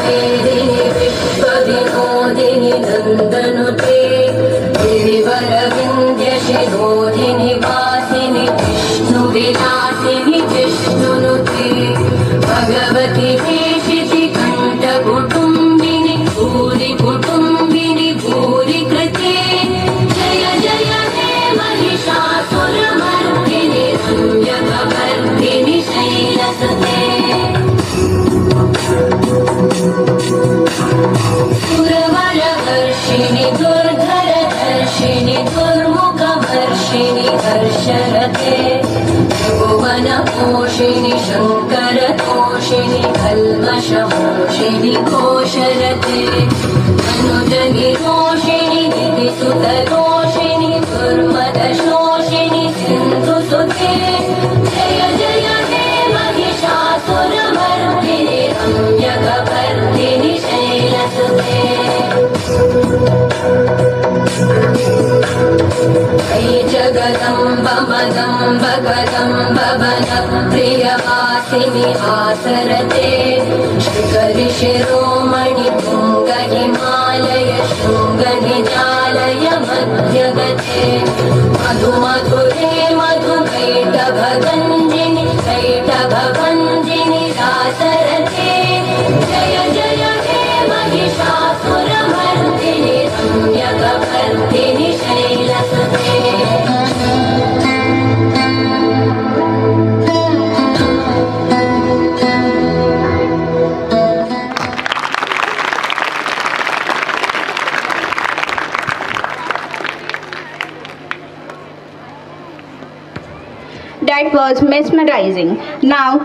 मेदिनि विश्वविनोदिनि नन्दनुते गिरिवरविन्द्यशिरोधिनि वासिनि विष्णुविलासिनि विष्णुनुते भगवति देशिति कण्ठकुटुम्बिनि भूरि कुटुम्बिनि भूरि कृते जय जय हे महिषासुरमर्दिनि रम्यकवर्धिनि शैलसुते सुरवरवर्षिणि दुर्धरधर्षिणि दुर्मुखवर्षिणि हर्षरते भुवनपोषिणि शङ्करतोषिणि कल्मषमोषिणि घोषरते अनुजनिरोषिणि दिविसुतरोषिणि दुर्मदशोषिणि सिन्धुसुते जय जय हे महिषासुरमर्दिनि रम्यकवर्धिनि शैलसुते ऐ जगदम्ब मदम्ब कदम्ब वनप्रियवासिनि आसरते शिखरि शिरोमणि तुङ्ग हिमालय शृङ्गनिजालय मध्यगते मधुमधुरे मधुकैटभगञ्जिनि कैटभभञ्जिनि दासरते जय जय हे Mahishasuramardini रम्यकवर्धिनि शैलसुते That was mesmerizing. Now